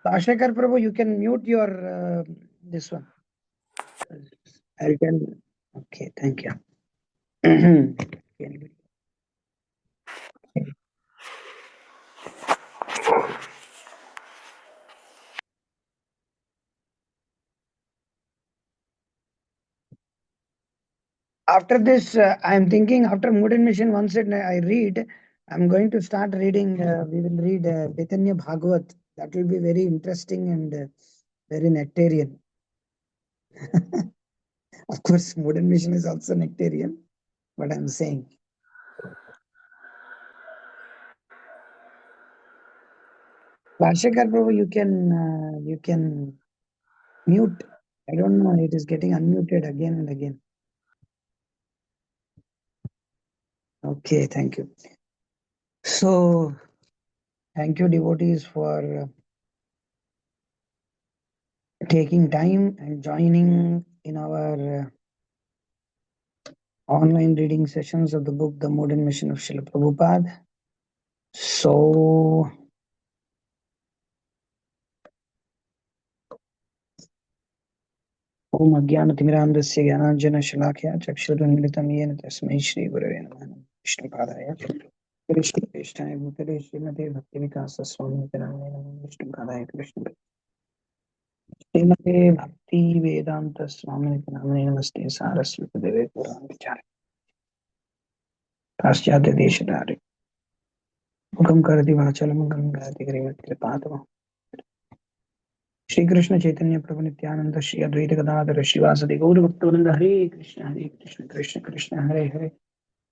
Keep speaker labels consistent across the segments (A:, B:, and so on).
A: Ashekar Prabhu, you can mute your this one. I can. Okay, thank you. After this, I'm thinking after Mood and Mission, once I read, I'm going to start reading. We will read Chaitanya Bhagavat. That will be very interesting and very nectarian. Of course, Mood and Mission is also nectarian, but I'm saying. Vashekar Prabhu, you can mute. I don't know. It is getting unmuted again and again. Okay, thank you. So, thank you, devotees, for taking time and joining in our online reading sessions of the book, The Modern Mission of Srila Prabhupada. So, Om Ajnanatimirandasya Jnananjana Shalakya Chakshurunmilitam Yena Tasmai Shri Gurave Namah Vishnu Padaya Krishna Krishnaya Bhutale Srimate Bhakti Vikasa Swami Namah Vishnu Padaya Krishna Srimate Bhakti Vedanta Swami Namah Namaste Saraswati Deve Puran Vichare Paschatya Deshadari Mukam Karati Vachalam Gangati Grivat Kripatam Shri Krishna Chaitanya Prabhu Nityananda Shri Advaita Gadadhara Srivasadi Gaura Bhaktavinda Hare Krishna Krishna Krishna Hare Hare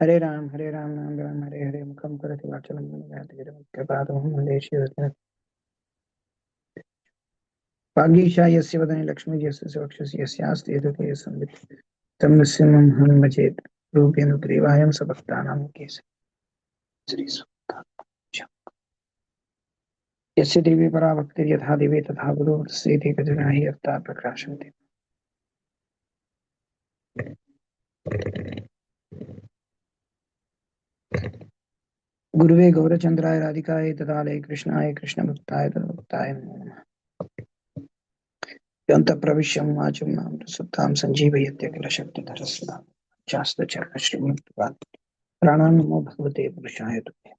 A: Hare Ram Ram Ram Hare Hare Mukam Karati Vachalam Gangati Grivat Kripatam Vande Shri Advaita Pagisha Yasya Vadani Lakshmi Yasya Savakshasi Yasyasti Edukaya Sambit Tam Nrsimham Hanumachet Rupyanu Grivayam Sabhaktanam Kesa Sri Sutta Yasya Devi Para Bhakti Yatha Devi Tatha Guru Sriti Kajanahi Avtar Prakashanti Guruve Gaurachandraya Radhikaye Tadale Krishnaye Krishna Bhaktaye Tadbhaktaye Yanta Pravisham Vacham Nam Sattam Sanjeevayatya Kila Shakti Dharasya Shastra Charna Srimad Prabhat Pranam Namo Bhagavate Purushaya Tume.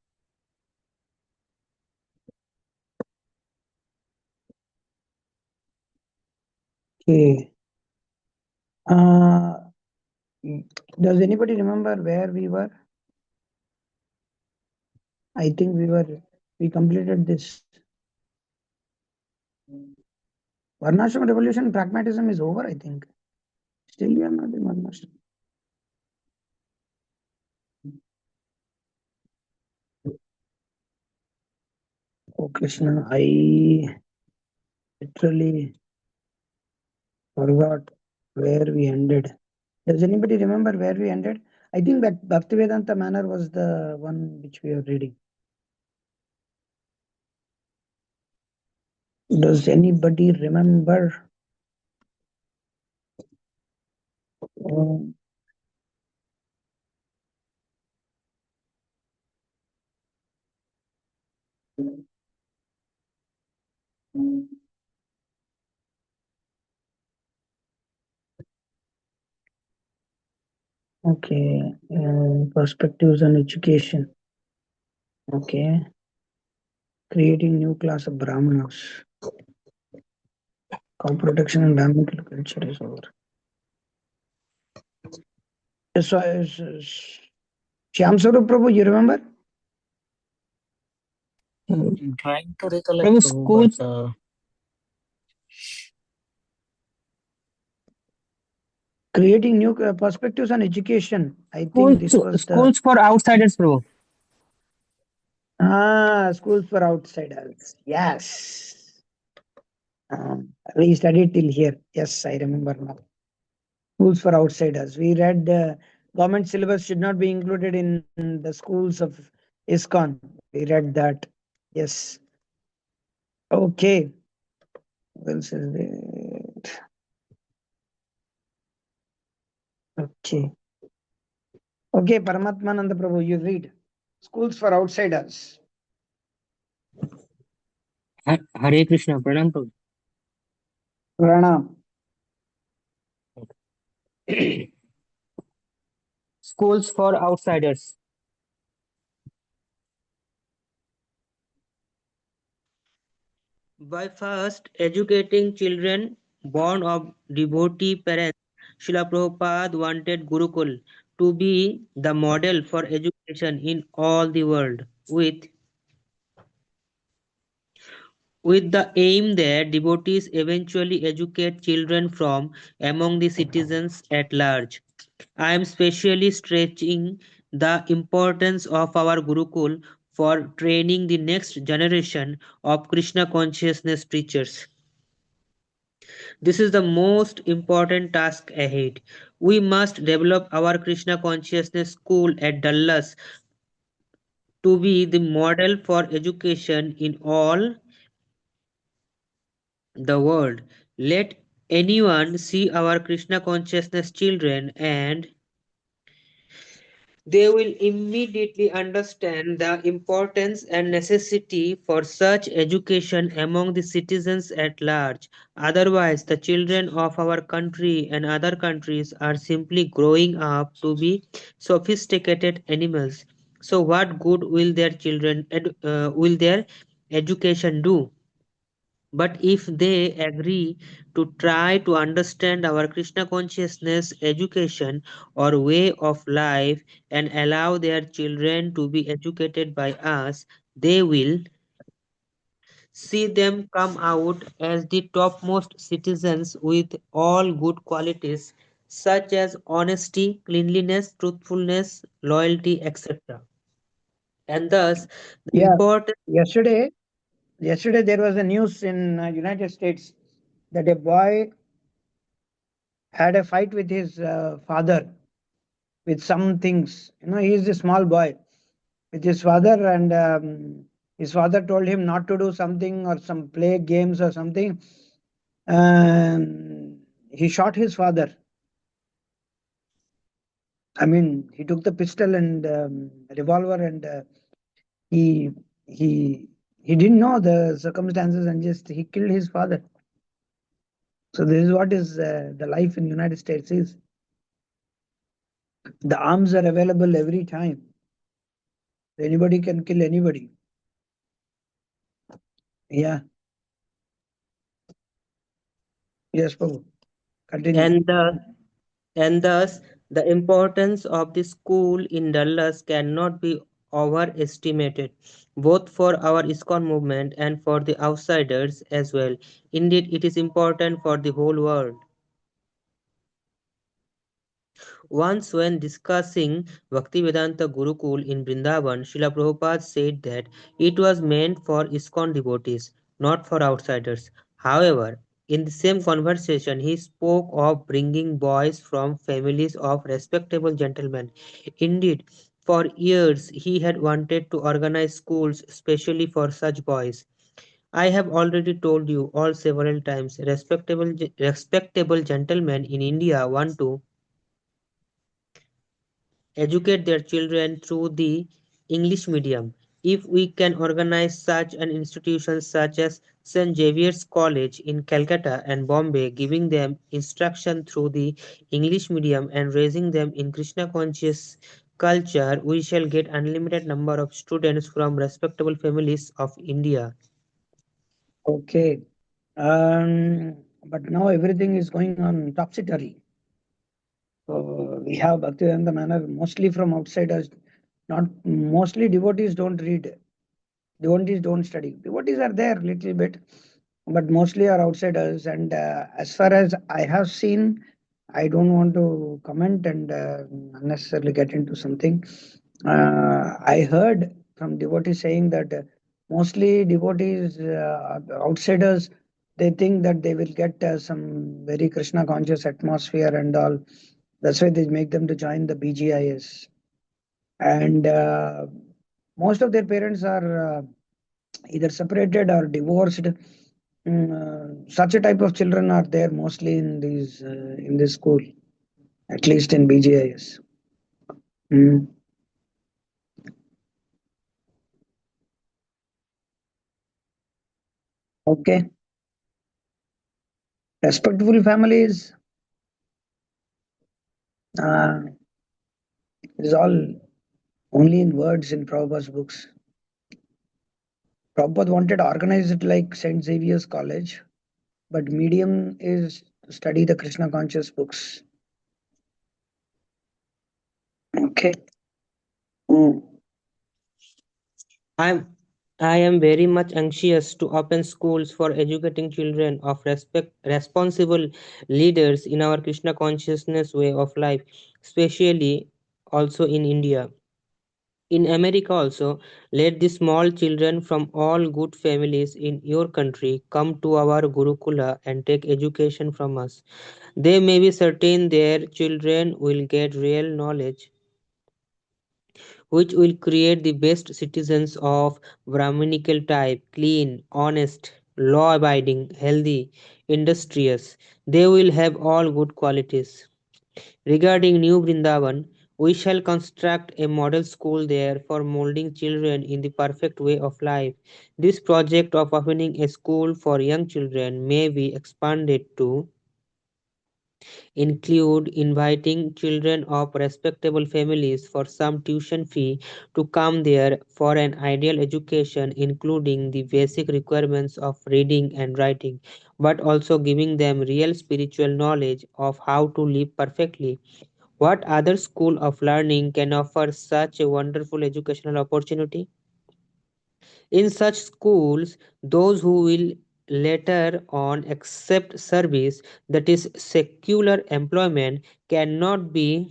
A: Okay. Does anybody remember where we were? I think we completed this. Varnashram revolution, pragmatism is over, I think. Still we are not in Varnashram. Oh Krishna, I literally forgot where we ended. Does anybody remember where we ended? I think that Bhaktivedanta Manor was the one which we are reading. Does anybody remember? Okay, perspectives on education. Okay, creating new class of Brahmanas. Cow protection and environmental culture is over. So, Shyam Sarup Prabhu, you remember?
B: I'm trying to recollect. Prabhu, schools.
A: Creating new perspectives on education. I think this was
B: schools for outsiders, Prabhu.
A: Schools for outsiders. Yes. We studied till here. Yes, I remember now. Schools for outsiders. We read government syllabus should not be included in the schools of ISKCON. We read that. Yes. Okay. What else is there? Okay. Okay, Paramatmananda Prabhu, you read. Schools for outsiders.
B: Hare Krishna, Pranam Prabhu.
A: Pranam.
B: Schools for outsiders. By first educating children born of devotee parents, Srila Prabhupada wanted Gurukul to be the model for education in all the world, with the aim that devotees eventually educate children from among the citizens at large. I am specially stretching the importance of our Gurukul for training the next generation of Krishna consciousness preachers. This is the most important task ahead. We must develop our Krishna consciousness school at Dallas to be the model for education in all the world. Let anyone see our Krishna consciousness children and they will immediately understand the importance and necessity for such education among the citizens at large. Otherwise, the children of our country and other countries are simply growing up to be sophisticated animals. So, what good will will their education do? But if they agree to try to understand our Krishna consciousness education or way of life and allow their children to be educated by us, they will see them come out as the topmost citizens with all good qualities such as honesty, cleanliness, truthfulness, loyalty, etc. And thus, the
A: Yeah.
B: important
A: Yesterday there was a news in United States that a boy had a fight with his father with some things. He is a small boy with his father, and his father told him not to do something or some play games or something. He shot his father. I mean, he took the pistol and revolver, and he he he didn't know the circumstances, and just he killed his father. So this is what is the life in United States is. The arms are available every time. Anybody can kill anybody. Yeah. Yes, Prabhu. Continue.
B: and the and thus the importance of the school in Dallas cannot be overestimated, both for our ISKCON movement and for the outsiders as well. Indeed, it is important for the whole world. Once, when discussing Bhaktivedanta Gurukul in Vrindavan, Srila Prabhupada said that it was meant for ISKCON devotees, not for outsiders. However, in the same conversation, he spoke of bringing boys from families of respectable gentlemen. Indeed, for years he had wanted to organize schools specially for such boys. I have already told you all several times, respectable gentlemen in India want to educate their children through the English medium. If we can organize such an institution such as St. Xavier's College in Calcutta and Bombay, giving them instruction through the English medium and raising them in Krishna conscious culture, we shall get unlimited number of students from respectable families of India.
A: Okay. But now everything is going on topsy-turvy. So we have Bhaktivedanta manner mostly from outsiders. Not mostly devotees don't read. Devotees don't study. Devotees are there little bit, but mostly are outsiders. And as far as I have seen, I don't want to comment and unnecessarily get into something. I heard from devotees saying that mostly devotees, outsiders, they think that they will get some very Krishna conscious atmosphere and all. That's why they make them to join the BGIS. And most of their parents are either separated or divorced. Such a type of children are there mostly in this school, at least in BGIS. Mm. Okay, respectful families uh, is all only in words in Prabhupada's books. Prabhupada wanted to organize it like St. Xavier's College, but medium is to study the Krishna conscious books. Okay. Mm.
B: I'm I am very much anxious to open schools for educating children of responsible leaders in our Krishna consciousness way of life, especially also in India. In America also, let the small children from all good families in your country come to our Gurukula and take education from us. They may be certain their children will get real knowledge which will create the best citizens of Brahminical type, clean, honest, law abiding, healthy, industrious. They will have all good qualities. Regarding New Vrindavan, we shall construct a model school there for molding children in the perfect way of life. This project of opening a school for young children may be expanded to include inviting children of respectable families for some tuition fee to come there for an ideal education, including the basic requirements of reading and writing, but also giving them real spiritual knowledge of how to live perfectly. What other school of learning can offer such a wonderful educational opportunity? In such schools, those who will later on accept service, that is secular employment, cannot be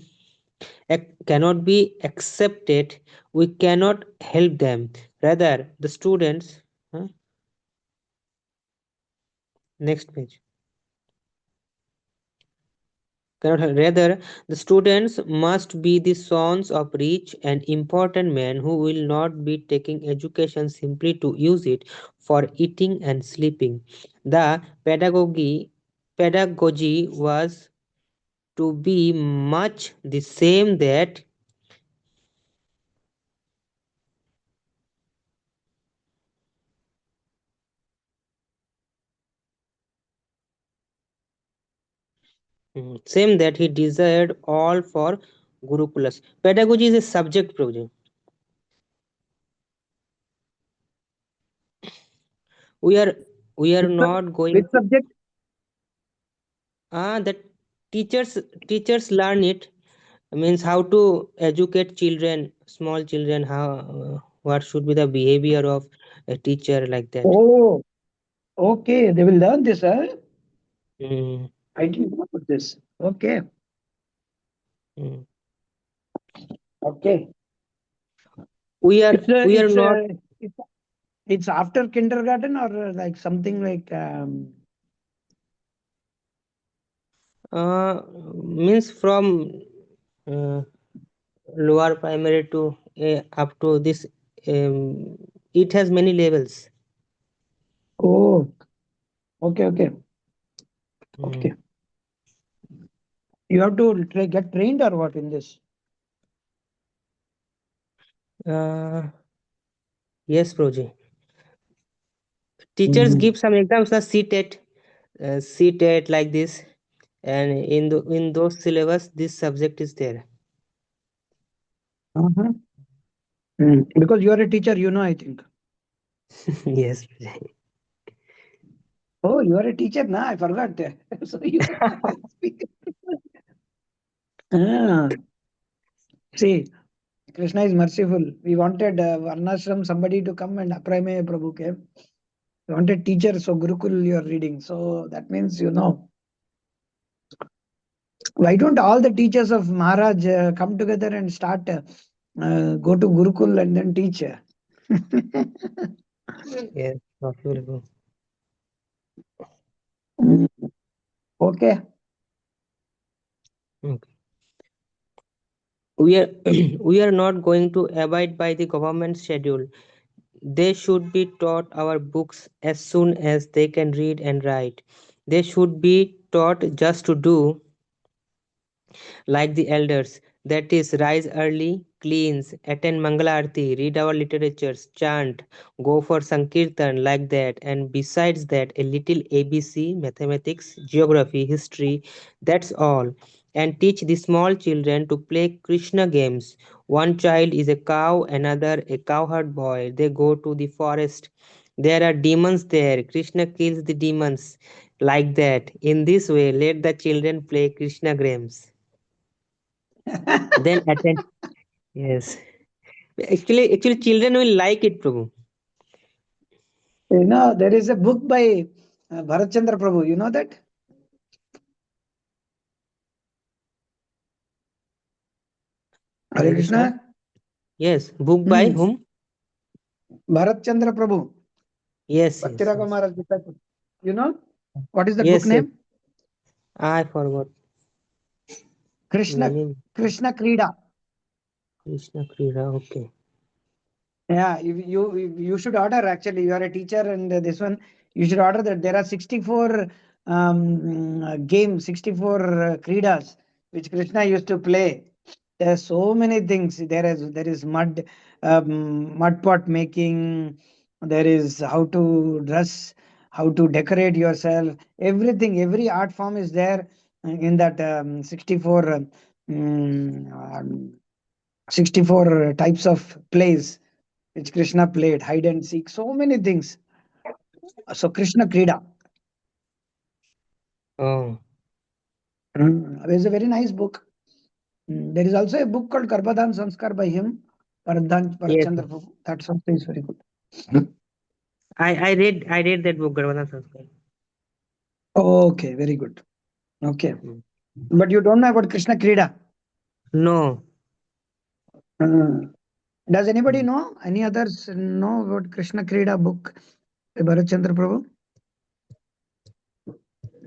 B: accepted. We cannot help them. Rather, the students. Huh? Next page. Rather, the students must be the sons of rich and important men who will not be taking education simply to use it for eating and sleeping. The pedagogy was to be much the same that he desired all for Gurukulas. Pedagogy is a subject project. We are we are
A: Which,
B: not
A: which
B: going to
A: subject?
B: that teachers learn it means how to educate children, small children, how what should be the behavior of a teacher like that.
A: Oh, okay. They will learn this, huh?
B: Mm,
A: I didn't know about this. Okay.
B: mm.
A: Okay.
B: we are
A: It's
B: we are not
A: it's it's after kindergarten or like something like
B: means from uh, lower primary to up to this, um, it has many levels.
A: oh, okay, okay,
B: Mm.
A: okay. You have to get trained or what in this?
B: uh, yes, Proji. Teachers
A: Mm-hmm.
B: give some exams, the CTET like this, and in those syllabus this subject is there.
A: Uh-huh. Mm. Because you are a teacher, you know, I think.
B: Yes.
A: Oh, you are a teacher now. I forgot. So you speak. Ah, see, Krishna is merciful. We wanted Varnashram, somebody to come and Aprame Prabhu came. We wanted teacher, so Gurukul you are reading. So that means you know. Why don't all the teachers of Maharaj come together and start go to Gurukul and then teach?
B: Yes, possible.
A: Mm. Okay.
B: Okay. We are we are not going to abide by the government schedule. They should be taught our books as soon as they can read and write. They should be taught just to do like the elders, that is, rise early, cleanse, attend Mangalarti, read our literatures, chant, go for Sankirtan, like that, and besides that, a little ABC, mathematics, geography, history, that's all. And teach the small children to play Krishna games. One child is a cow, another a cowherd boy. They go to the forest. There are demons there. Krishna kills the demons. Like that. In this way, let the children play Krishna games. Then attend. Yes. Actually, children will like it, Prabhu.
A: There is a book by Bharat Chandra Prabhu. You know that? Hare
B: Hare Krishna.
A: Krishna.
B: Yes. Book by
A: Hmm.
B: whom?
A: Bharat Chandra Prabhu.
B: Yes,
A: Bhakti
B: yes,
A: Raghav
B: yes.
A: Maharaj disciple. You know what is that book
B: Yes, yes.
A: name?
B: I forgot the
A: Krishna
B: name.
A: Krishna Krida.
B: Krishna Krira. Okay.
A: Yeah, you should order actually. You are a teacher, and this one you should order that. There are 64 games, 64 kridas which Krishna used to play. There are so many things. There is mud pot making. There is how to dress, how to decorate yourself. Everything, every art form is there in that 64 64 types of plays which Krishna played, hide and seek, so many things. So Krishna Krida.
B: Oh,
A: It's a very nice book. There is also a book called Garbhadan Sanskar by him,
B: yes.
A: Bharat Prabhu. That also is very good. Hmm.
B: I read that book, Garbhadhan Sanskar.
A: Okay, very good. Okay.
B: Mm.
A: But you don't know about Krishna Krida.
B: No.
A: Uh, does anybody
B: Mm.
A: know? Any others know about Krishna Krida book by Bharat Chandra Prabhu?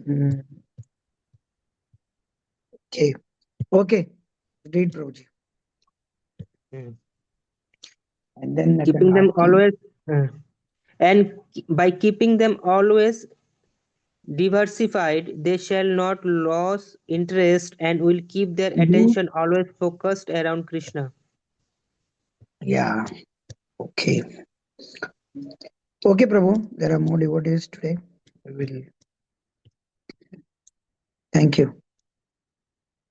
A: Mm, okay. Okay. Read Prabhuji.
B: Mm.
A: And then attend
B: Keeping them
A: Aarti.
B: always, and by keeping them always diversified, they shall not lose interest and will keep their
A: Mhm.
B: attention always focused around Krishna.
A: Yeah. Okay. Okay, Prabhu. There are more devotees today. We will. Thank you.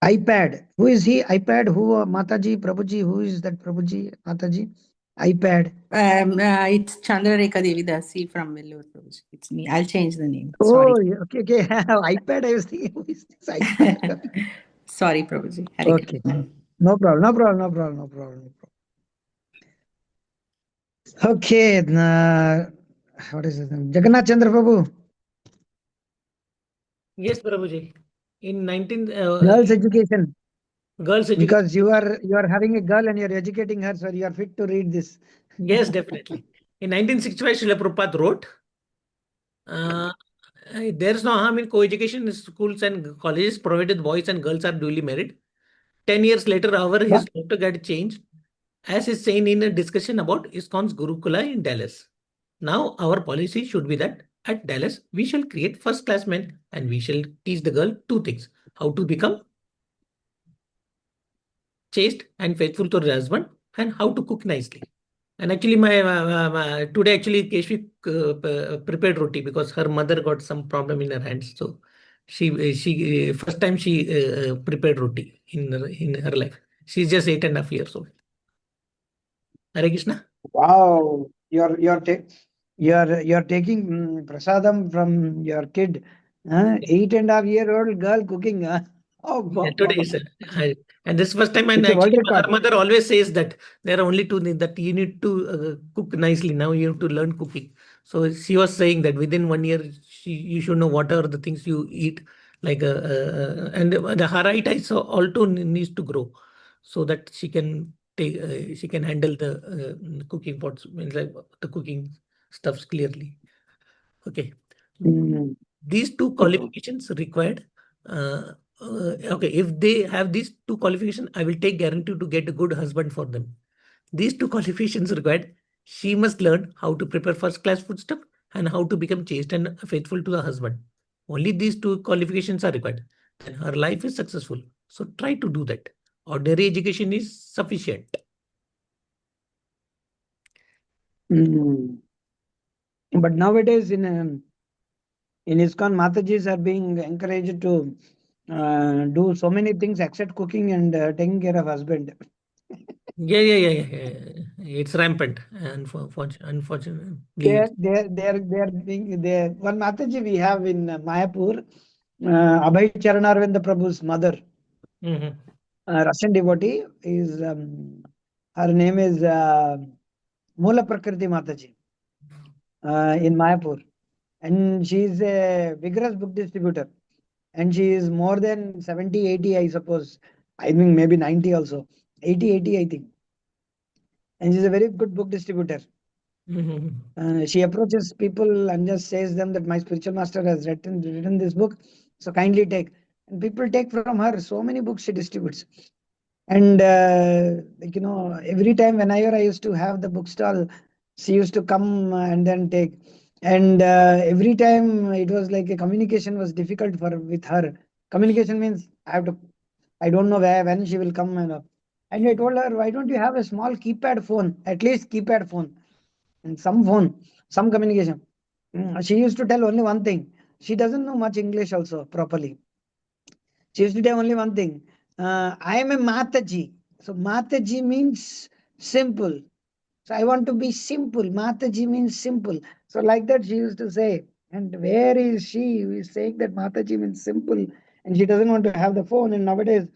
A: iPad. Who is he? iPad. Who? Mataji, Prabhuji. Who is that Prabhuji? Mataji. iPad.
C: It's Chandrarekha Devidasi from Vellore. Prabhuji. It's me. I'll change the name.
A: Oh,
C: Sorry.
A: yeah, okay, okay. iPad. I was thinking, who is this iPad?
C: Sorry, Prabhuji. Hare
A: Okay.
C: Krishna.
A: No problem. No problem. No problem. No problem. No problem. Okay. What is his name? Jagannath Chandra Prabhu.
D: Yes, Prabhuji. In 19
A: Girls education.
D: girls education.
A: Because you are having a girl and you're educating her, so you are fit to read this.
D: Yes, definitely. In 1965, Srila Prabhupada wrote, uh, there is no harm in co-education in schools and colleges, provided boys and girls are duly married. 10 years later, however, his
A: What?
D: doctor got changed, as is saying in a discussion about ISKCON's Gurukula in Dallas. Now, our policy should be that at Dallas, we shall create first-class men and we shall teach the girl two things: how to become chaste and faithful to her husband, and how to cook nicely. And actually, my today actually Keshvi prepared roti because her mother got some problem in her hands. So she first time she prepared roti in her life. She's just 8.5 years old. Hare Krishna.
A: Wow, you're taking prasadam from your kid, 8.5-year-old girl cooking. Oh,
D: Yeah,
A: wow,
D: today
A: wow.
D: is and this first time, and
A: It's a world
D: actually her
A: record.
D: mother always says that there are only two things that you need to cook nicely. Now you have to learn cooking. So she was saying that within 1 year you should know what are the things you eat, like and her eyes also needs to grow, so that she can take she can handle the cooking pots, means like the cooking stuffs clearly. Okay.
A: Mm.
D: These two qualifications required. Okay, if they have these two qualifications, I will take guarantee to get a good husband for them. These two qualifications required. She must learn how to prepare first class food stuff and how to become chaste and faithful to her husband. Only these two qualifications are required. Then her life is successful. So try to do that. Ordinary education is sufficient.
A: But nowadays in ISKCON, Matajis are being encouraged to do so many things except cooking and taking care of husband.
D: Yeah. It's rampant, unfortunately.
A: They're being there. One Mataji we have in Mayapur, Abhay Charanarvinda Prabhu's mother,
D: Mhm.
A: Russian devotee, is her name is Mula Prakriti Mataji in Mayapur, and she is a vigorous book distributor, and she is more than 70, 80, I suppose. I think maybe 90 also, 80, I think, and she's a very good book distributor.
D: Mhm.
A: She approaches people and just says them that my spiritual master has written this book, so kindly take. And people take from her. So many books she distributes. And every time whenever I used to have the bookstall, she used to come and then take. And every time it was like a communication was difficult for with her. Communication means I don't know when she will come. And I told her, why don't you have a small keypad phone, at least keypad phone, and some phone, some communication. She used to tell only one thing. She doesn't know much English also properly. She used to tell only one thing. I am a Mataji. So Mataji means simple. So I want to be simple. Mataji means simple. So like that she used to say. And where is she? Who is saying that Mataji means simple, and she doesn't want to have the phone. And nowadays,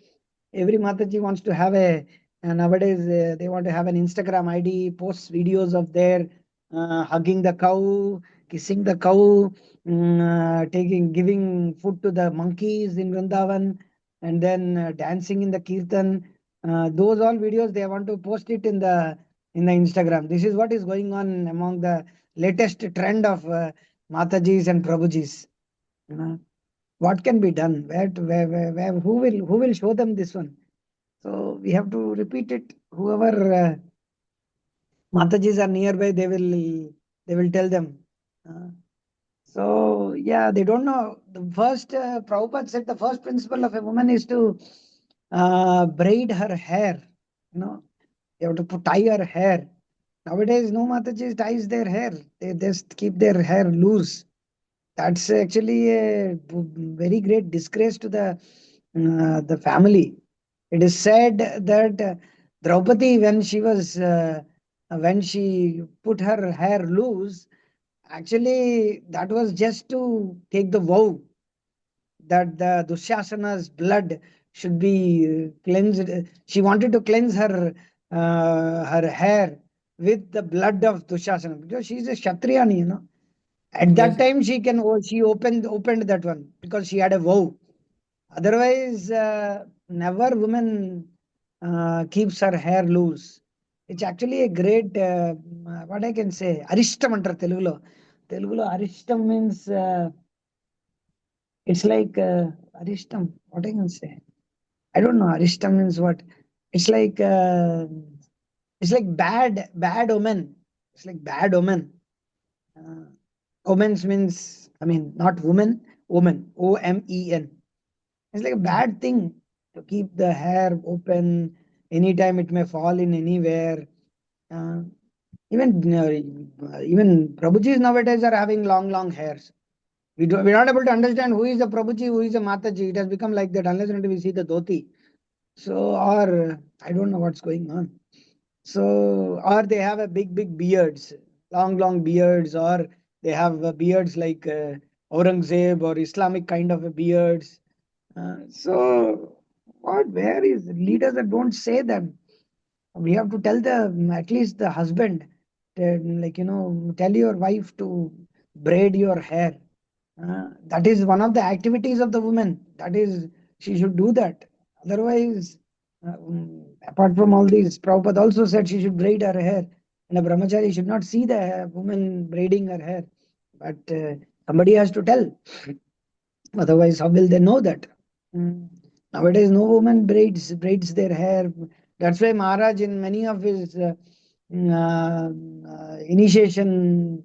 A: every Mataji wants to have and nowadays they want to have an Instagram ID, post videos of their hugging the cow, kissing the cow, giving food to the monkeys in Vrindavan, and then dancing in the kirtan. Those all videos they want to post it in the Instagram. This is what is going on among the latest trend of Matajis and Prabhujis. You know, what can be done? Who will show them this one? So we have to repeat it. Whoever Matajis are nearby, they will tell them. Uh, so yeah, they don't know. The first Prabhupada said the first principle of a woman is to braid her hair. You know, you have to tie her hair. Nowadays, no Mataji ties their hair. They just keep their hair loose. That's actually a very great disgrace to the family. It is said that Draupadi, when she put her hair loose, actually that was just to take the vow that the Dushasana's blood should be cleansed. She wanted to cleanse her hair with the blood of Dushasana because she's a Kshatriyani, At
D: Yes.
A: that time, she opened that one because she had a vow. Otherwise, never woman keeps her hair loose. It's actually a great, what I can say, arishtam antar Telugulo. Telugulo arishtam means it's like arishtam. What I can say, I don't know. Arishtam means what? It's like bad omen. It's like bad omen. Uh, Omens means, I mean, not woman, woman, Omen. It's like a bad thing to keep the hair open. Anytime it may fall in anywhere. Uh, even Prabhujis nowadays are having long hairs. We're not able to understand who is a Prabhuji, who is a Mataji. It has become like that unless and until we see the dhoti. So, or I don't know what's going on. So, or they have a big beards, long beards, or they have beards like Aurangzeb or Islamic kind of a beards. So, where is leaders that don't say them? We have to tell at least the husband, tell your wife to braid your hair. That is one of the activities of the woman. That is, she should do that. Otherwise, apart from all these, Prabhupada also said she should braid her hair. And a brahmachari should not see the woman braiding her hair. But Somebody has to tell. Otherwise, how will they know that? Nowadays, no woman braids their hair. That's why Maharaj, in many of his initiation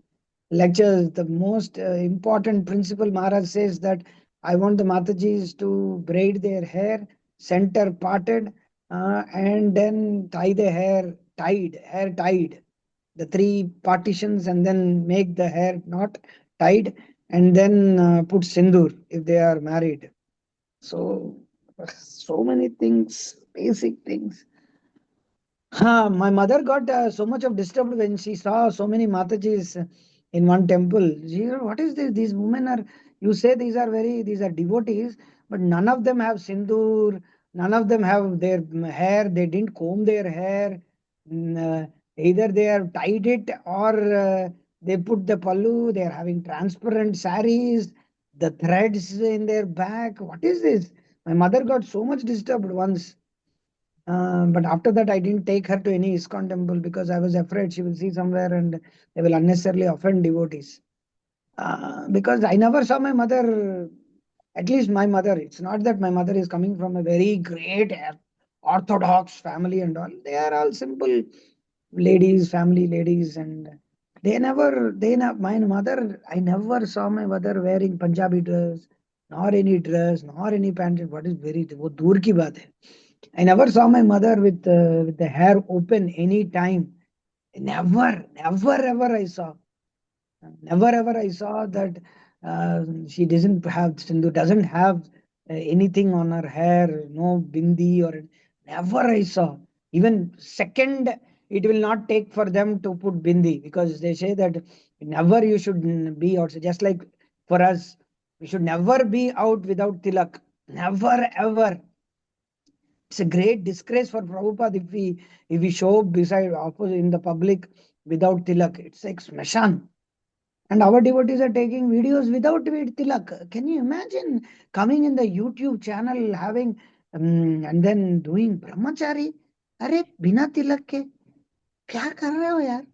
A: lectures, the most important principle Maharaj says that I want the Matajis to braid their hair, center parted, and then tie the hair tied, the three partitions, and then make the hair knot tied, and then put sindoor if they are married. So, so many things, basic things. My mother got so much of disturbed when she saw so many Matajis in one temple. She said, what is this? These women are, you say these are devotees, but none of them have sindoor, none of them have their hair, they didn't comb their hair. Either they have tied it or they put the pallu, they are having transparent saris, the threads in their back. What is this? My mother got so much disturbed once. But after that, I didn't take her to any ISKCON temple because I was afraid she will see somewhere and they will unnecessarily offend devotees. Because I never saw my mother, at least my mother. It's not that my mother is coming from a very great orthodox family and all. They are all simple ladies, family ladies, and my mother, I never saw my mother wearing Punjabi dress, nor any pant. What is very, wo dur ki baat hai. I never saw my mother with the hair open any time. Never ever I saw. Never ever I saw that she doesn't have anything on her hair, no bindi or never I saw. Even second, it will not take for them to put bindi because they say that never you should be out. Just like for us, we should never be out without tilak. Never ever. It's a great disgrace for Prabhupada if we show up beside opposite in the public without tilak. It's like smashan. And our devotees are taking videos without tilak. Can you imagine coming in the YouTube channel having and then doing brahmachari? अरे बिना तिलक के क्या कर रहे हो यार?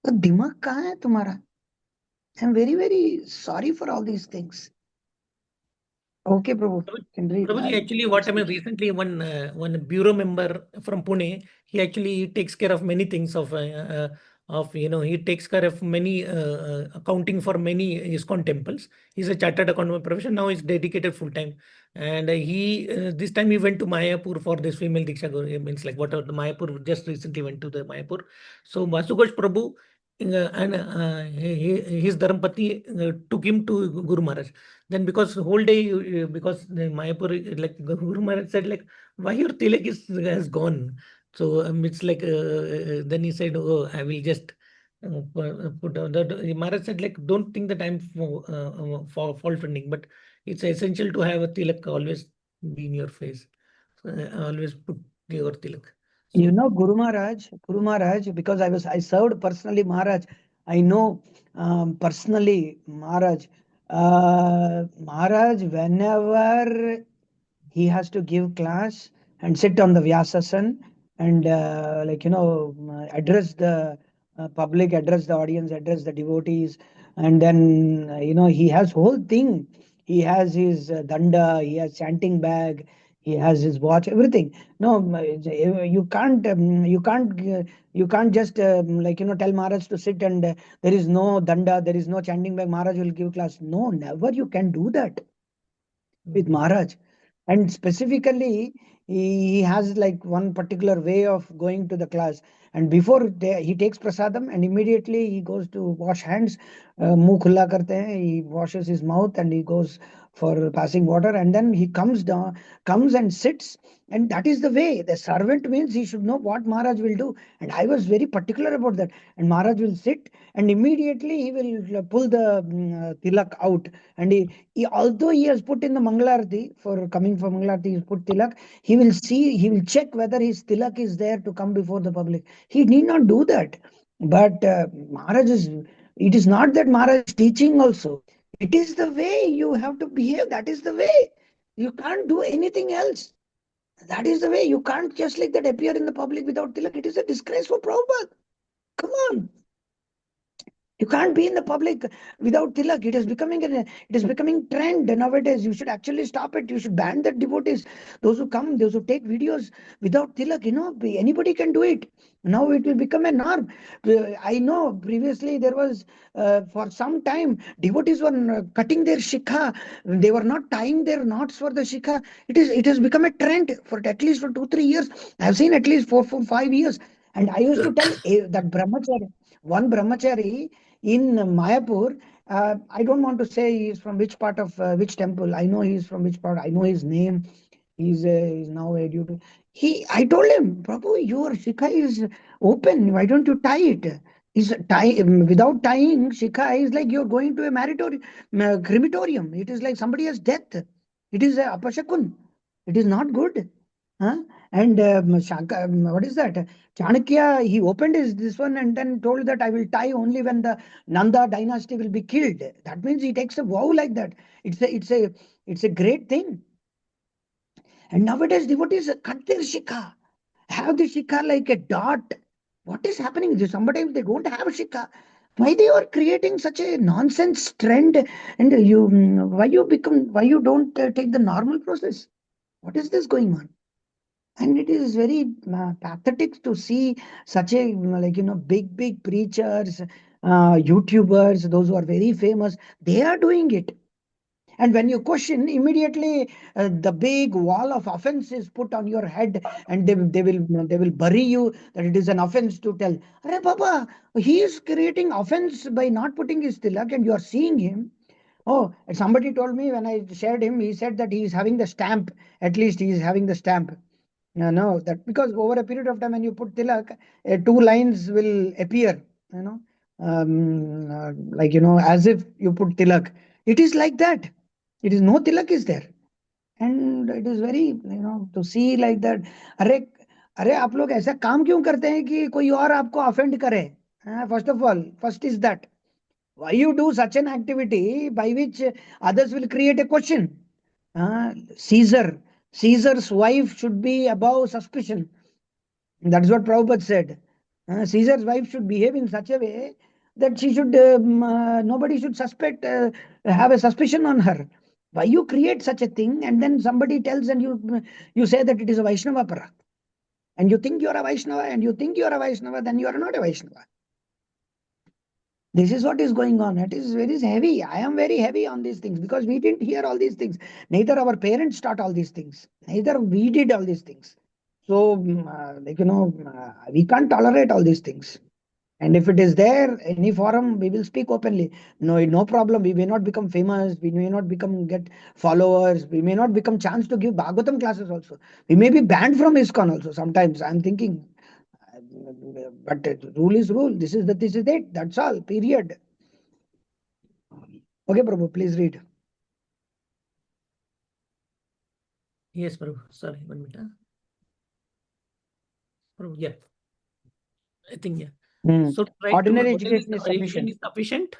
A: तो दिमाग कहाँ है तुम्हारा? I'm very sorry for all these things. Okay, Prabhu. Can read.
D: Prabhuji, actually, what I mean, recently one bureau member from Pune, he actually takes care of many things he takes care of many accounting for many ISKCON temples. He's a chartered accountant profession. Now he's dedicated full time. And he this time he went to Mayapur for this female Diksha Guru. It means like what the Mayapur just recently went to the Mayapur. So Vasugosh Prabhu and his Dharmapati took him to Guru Maharaj. Then because whole day, because Mayapur, like Guru Maharaj said, like, why your tilak has gone? So it's like, then he said, oh, I will just put on the Maharaj said, like, don't think that I'm for fault finding, but it's essential to have a tilak always be in your face. So, always put your tilak. So,
A: You know, Guru Maharaj, because I served personally Maharaj. I know personally Maharaj. Maharaj, whenever he has to give class and sit on the Vyasasan and address the public, address the audience, address the devotees, and then he has whole thing. He has his danda, he has chanting bag, he has his watch, everything. No, you can't just tell Maharaj to sit and there is no danda, there is no chanting bag. Maharaj will give class. No, never you can do that with Maharaj. And specifically, he has like one particular way of going to the class. And before he takes prasadam and immediately he goes to wash hands, muh khulla karte hain, he washes his mouth and he goes for passing water, and then he comes and sits, and that is the way. The servant means he should know what Maharaj will do. And I was very particular about that. And Maharaj will sit and immediately he will pull the tilak out. And although he has put in the Mangalarti, for coming for Mangalarti, he's put tilak, he will check whether his tilak is there to come before the public. He need not do that. But it is not that Maharaj is teaching also. It is the way you have to behave. That is the way. You can't do anything else. That is the way. You can't just like that appear in the public without tilak. It is a disgrace for Prabhupada. Come on. You can't be in the public without tilak. It is becoming trend nowadays. You should actually stop it. You should ban the devotees. Those who come, those who take videos without tilak, anybody can do it. Now it will become a norm. I know previously there was, for some time, devotees were cutting their shikha. They were not tying their knots for the shikha. It has become a trend for at least for 2-3 years. I've seen at least 4-5 years. And I used to tell that one brahmachari in Mayapur. I don't want to say he's from which part of which temple. I know he's from which part. I know his name. He's now a duty. I told him, Prabhu, your shikha is open. Why don't you tie it? Without tying shikha is like you're going to a crematorium. It is like somebody has death. It is a apashakun. It is not good. Huh? And what is that? Chanakya, he opened this one and then told that I will tie only when the Nanda dynasty will be killed. That means he takes a vow like that. It's a great thing. And nowadays devotees cut their shikha, have the shikha like a dot. What is happening? Sometimes they don't have shikha. Why they are creating such a nonsense trend? And why you don't take the normal process? What is this going on? And it is very pathetic to see such a big preachers, YouTubers, those who are very famous, they are doing it. And when you question, immediately the big wall of offense is put on your head, and they will bury you that it is an offense to tell. Arey Baba, he is creating offense by not putting his tilak, and you are seeing him. Oh, somebody told me when I shared him, he said that he is having the stamp. At least he is having the stamp. No, that because over a period of time when you put tilak, two lines will appear. As if you put tilak. It is like that. It is no tilak is there. And it is very, to see like that. अरे अरे आप लोग ऐसा काम क्यों करते हैं कि कोई और आपको offend करे? First of all, first is that. Why you do such an activity by which others will create a question? Caesar's wife should be above suspicion. That's what Prabhupada said. Caesar's wife should behave in such a way that nobody should have a suspicion on her. Why you create such a thing and then somebody tells and you say that it is a Vaishnava para. And you think you are a Vaishnava then you are not a Vaishnava. This is what is going on. It is very heavy. I am very heavy on these things because we didn't hear all these things. Neither our parents taught all these things. Neither we did all these things. So, we can't tolerate all these things. And if it is there, any forum, we will speak openly. No problem. We may not become famous. We may not get followers. We may not become chance to give Bhagavatam classes also. We may be banned from ISKCON also. Sometimes I'm thinking, but rule is rule. This is it. That's all. Period. Okay, Prabhu, please read.
D: Yes, Prabhu. Sorry, 1 minute. Prabhu, yeah. I think, yeah. So try
A: Ordinary
D: to,
A: education is
D: sufficient.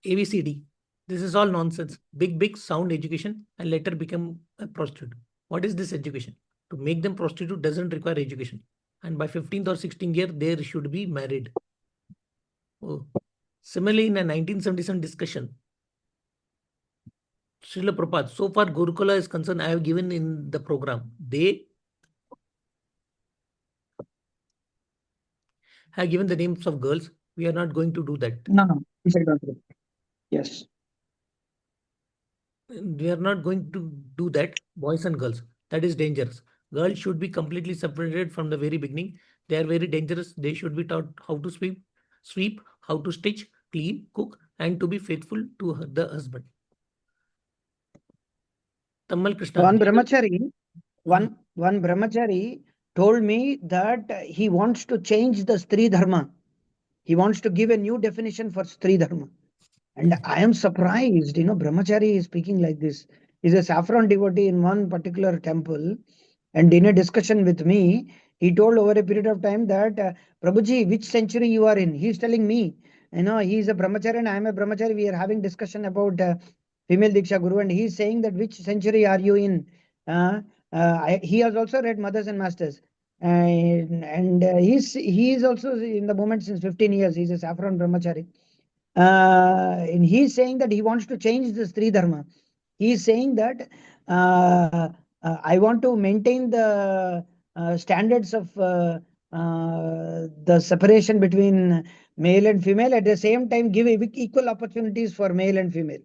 D: ABCD. This is all nonsense. Big sound education and later become a prostitute. What is this education? To make them prostitute doesn't require education. And by 15th or 16th year, they should be married. Oh. Similarly, in a 1977 discussion, Srila Prabhupada, so far Gurukula is concerned, I have given in the program. They have given the names of girls. We are not going to do that.
A: No. Yes.
D: We are not going to do that, boys and girls. That is dangerous. Girls should be completely separated from the very beginning. They are very dangerous. They should be taught how to sweep, how to stitch, clean, cook, and to be faithful to the husband. Tamal Krishna.
A: One brahmachari told me that he wants to change the Stri Dharma. He wants to give a new definition for Stri Dharma. And I am surprised, brahmachari is speaking like this. He's a saffron devotee in one particular temple. And in a discussion with me, he told over a period of time that, Prabhuji, which century you are in? He's telling me, he's a brahmachari and I am a brahmachari. We are having discussion about female Diksha Guru. And he's saying that which century are you in? He has also read Mothers and Masters. and he is also in the movement since 15 years. He's a saffron brahmachari. And he's saying that he wants to change this three dharma. He's saying that I want to maintain the standards of the separation between male and female, at the same time give equal opportunities for male and female.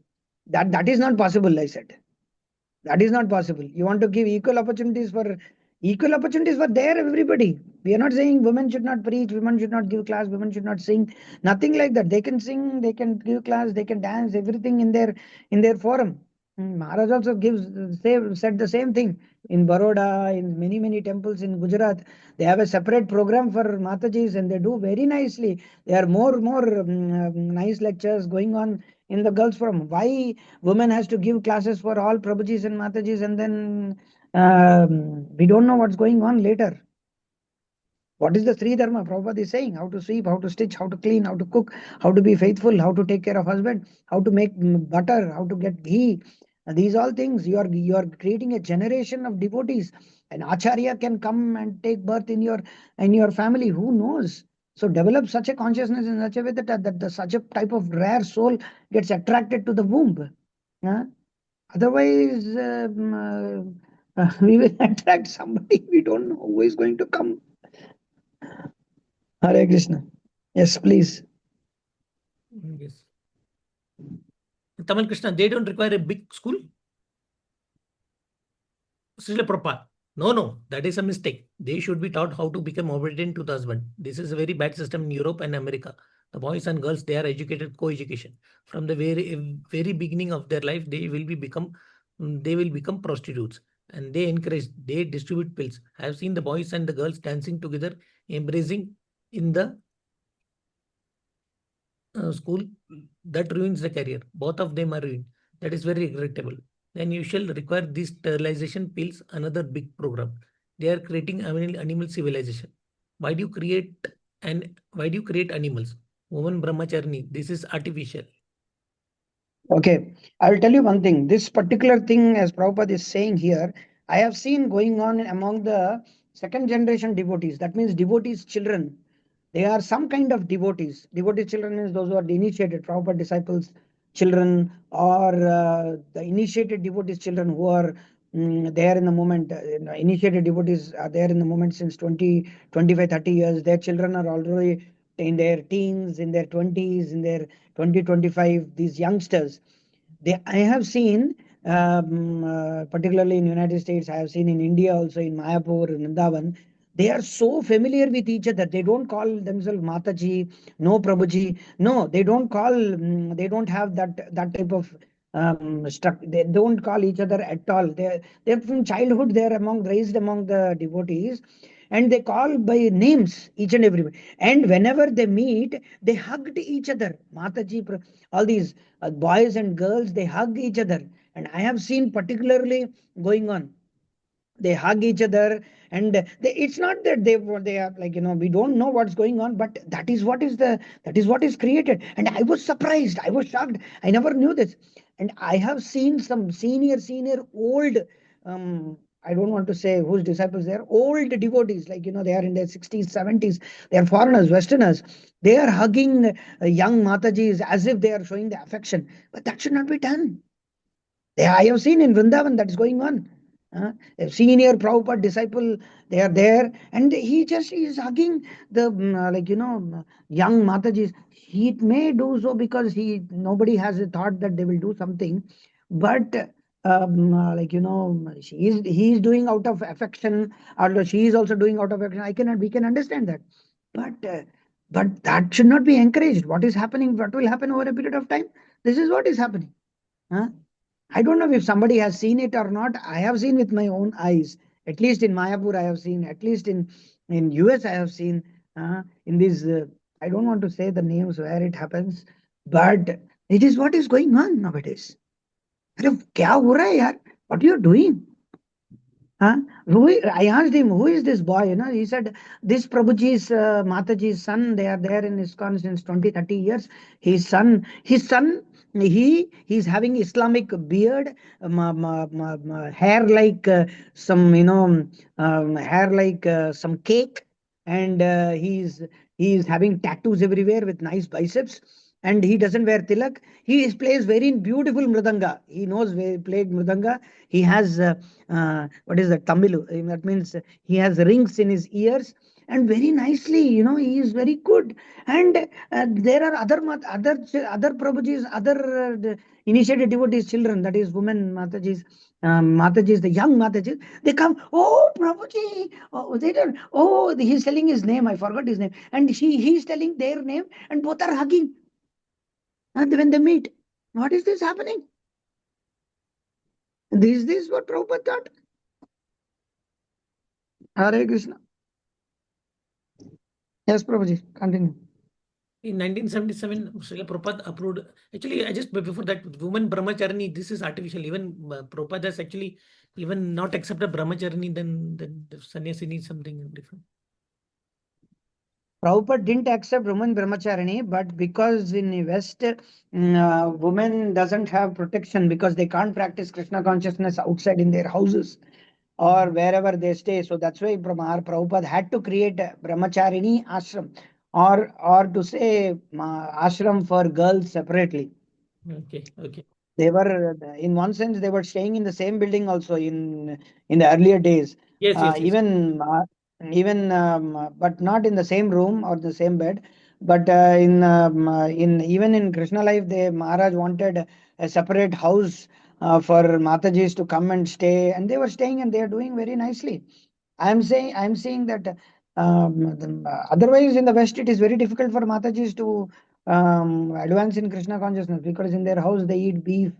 A: That is not possible, I said. That is not possible. You want to give equal opportunities for there everybody. We are not saying women should not preach, women should not give class, women should not sing. Nothing like that. They can sing, they can give class, they can dance, everything in their forum. Maharaj also said the same thing in Baroda, in many temples in Gujarat. They have a separate program for Matajis and they do very nicely. There are more nice lectures going on in the girls forum. Why women has to give classes for all Prabhujis and Matajis, and then we don't know what's going on later. What is the Sri Dharma? Prabhupada is saying how to sweep, how to stitch, how to clean, how to cook, how to be faithful, how to take care of husband, how to make butter, how to get ghee. These all things you are creating a generation of devotees. An acharya can come and take birth in your family. Who knows? So develop such a consciousness in such a way that such a type of rare soul gets attracted to the womb. Otherwise, we will attract somebody we don't know who is going to come. Hare Krishna. Yes, please.
D: Yes. Taman Krishna, they don't require a big school? Srila Prabhupada. No, that is a mistake. They should be taught how to become obedient to the husband. This is a very bad system in Europe and America. The boys and girls, they are educated co-education. From the very beginning of their life, they will become prostitutes. And they distribute pills. I have seen the boys and the girls dancing together, embracing in the school. That ruins the career. Both of them are ruined. That is very regrettable. Then you shall require these sterilization pills, another big program. They are creating animal civilization. Why do you create animals? Woman brahmacharni, this is artificial.
A: Okay, I will tell you one thing. This particular thing, as Prabhupada is saying here, I have seen going on among the second generation devotees. That means devotees' children. They are some kind of devotees. Devotees' children means those who are initiated, Prabhupada disciples' children, or the initiated devotees' children who are there in the moment. Initiated devotees are there in the moment since 20, 25, 30 years. Their children are already in their teens, in their 20s, in their 20, 25, these youngsters. I have seen, particularly in United States, I have seen in India also, in Mayapur, in Vrindavan, they are so familiar with each other. They don't call themselves Mataji, no Prabhuji. No, they don't call, they don't have that type of they don't call each other at all. They're from childhood, they're raised among the devotees, and they call by names each and every. And whenever they meet, they hugged each other. Mataji, all these boys and girls, they hug each other. And I have seen particularly going on. They hug each other, and it's not that they are like, we don't know what's going on, but that is what is created. And I was surprised, I was shocked, I never knew this. And I have seen some senior old, I don't want to say whose disciples, they are old devotees, like they are in their 60s, 70s, they are foreigners, westerners. They are hugging young Matajis as if they are showing the affection, but that should not be done. I have seen in Vrindavan that is going on. A senior Prabhupada disciple, they are there, and he is hugging the young Matajis. He may do so because nobody has a thought that they will do something, but he is doing out of affection, or she is also doing out of affection. We can understand that, but that should not be encouraged. What is happening? What will happen over a period of time? This is what is happening. I don't know if somebody has seen it or not. I have seen with my own eyes. At least in Mayapur, I have seen. At least in US, I have seen. In these, I don't want to say the names where it happens, but it is what is going on nowadays. अरे क्या हो रहा है यार? What you are doing? Huh? I asked him, who is this boy? You know, he said, this Prabhuji's, Mataji's son, they are there in ISKCON since 20, 30 years. His son, he's having Islamic beard, hair like some, hair like some cake. And he's having tattoos everywhere with nice biceps. And he doesn't wear tilak. He plays very beautiful mridanga. He knows played mridanga. He has what is that, Tamilu? That means he has rings in his ears and very nicely, he is very good. And there are other Prabhujis, other initiated devotees, children, that is women Matajis, Matajis, the young Matajis, they come, oh Prabhuji, oh, they don't, oh, he's telling his name, I forgot his name, and he's telling their name, and both are hugging. And when they meet, what is this happening? Is this what Prabhupada thought? Hare Krishna. Yes, Prabhuji, continue.
D: In 1977, Srila Prabhupada approved. Actually, I just before that, woman brahmacharni. This is artificial. Even Prabhupada has actually even not accepted brahmacharni. Then the sannyasi needs something different.
A: Prabhupada didn't accept woman brahmacharini, but because in the West, women doesn't have protection because they can't practice Krishna consciousness outside in their houses or wherever they stay. So that's why Prabhupada had to create a brahmacharini ashram, or to say ashram for girls separately.
D: Okay.
A: They were, in one sense, they were staying in the same building also in the earlier days.
D: Yes.
A: But not in the same room or the same bed. But in even in Krishna life, the Maharaj wanted a separate house for Matajis to come and stay, and they were staying and they are doing very nicely. I'm saying that otherwise in the West it is very difficult for Matajis to advance in Krishna consciousness because in their house they eat beef,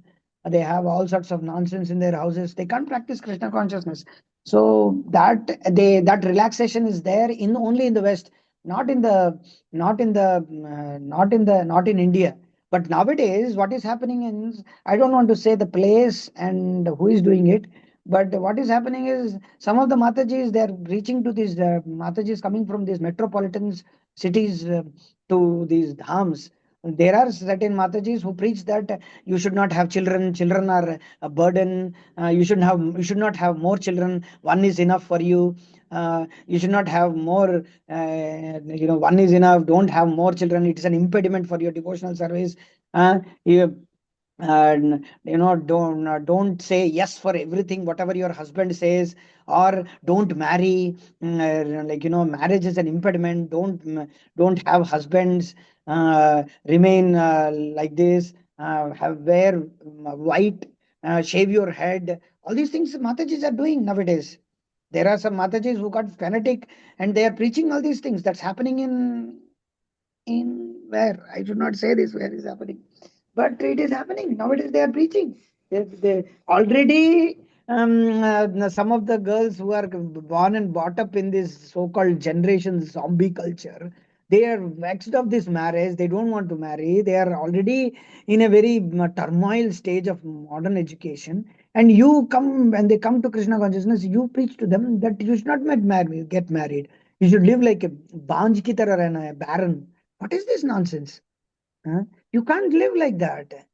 A: they have all sorts of nonsense in their houses. They can't practice Krishna consciousness. So that relaxation is there in only in the West, not in India. But nowadays, what is happening is, I don't want to say the place and who is doing it, but what is happening is some of the Matajis, they are reaching to these Matajis coming from these metropolitan cities to these dhams. There are certain Matajis who preach that you should not have children. Children are a burden. You should not have more children. One is enough for you. You should not have more. One is enough. Don't have more children. It is an impediment for your devotional service. You, and don't say yes for everything whatever your husband says, or don't marry, marriage is an impediment. Don't have husbands, remain like this, wear white, shave your head. All these things Matajis are doing nowadays. There are some Matajis who got fanatic and they are preaching all these things. That's happening in where I should not say this, where is happening, but it is happening nowadays. They are preaching. They already, some of the girls who are born and brought up in this so-called generation zombie culture, they are vexed of this marriage. They don't want to marry. They are already in a very turmoil stage of modern education. And you come, when they come to Krishna consciousness, you preach to them that you should not get married. You should live like a banj ki tarah rehna hai, barren. What is this nonsense? Huh? You can't live like that.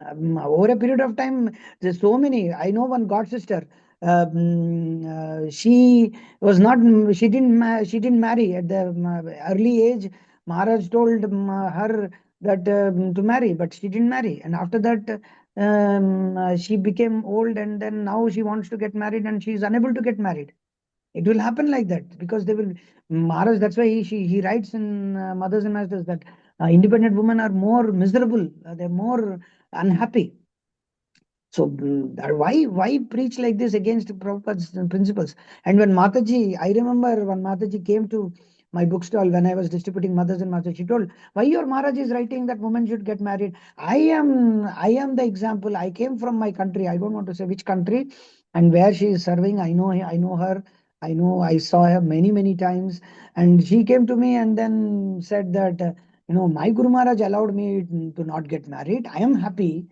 A: Over a period of time, there's so many. I know one god sister. She was not. She didn't marry at the early age. Maharaj told her that to marry, but she didn't marry. And after that, she became old, and then now she wants to get married, and she is unable to get married. It will happen like that because they will Maharaj. That's why he writes in Mothers and Masters that independent women are more miserable. They're more unhappy. So why preach like this against Prabhupada's principles? And when Mataji, I remember when Mataji came to my bookstall when I was distributing Mothers and Masters, she told, why your Maharaj is writing that women should get married? I am the example. I came from my country. I don't want to say which country and where she is serving. I know her. I saw her many times. And she came to me and then said that, my Guru Maharaj allowed me to not get married. I am happy.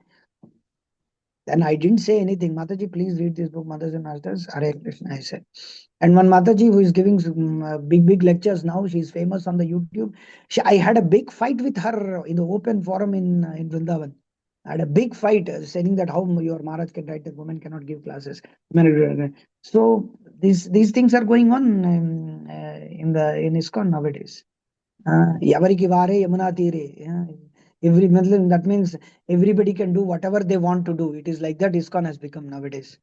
A: Then I didn't say anything. Mataji, please read this book, Mothers and Masters. Hare Krishna, I said. And one Mataji who is giving big lectures now, she's famous on the YouTube. I had a big fight with her in the open forum in Vrindavan. I had a big fight saying that how your Maharaj can write that women cannot give classes. So these things are going on in ISKCON nowadays. Yavariki vare yamuna tire. That means everybody can do whatever they want to do. It is like that ISKCON has become nowadays.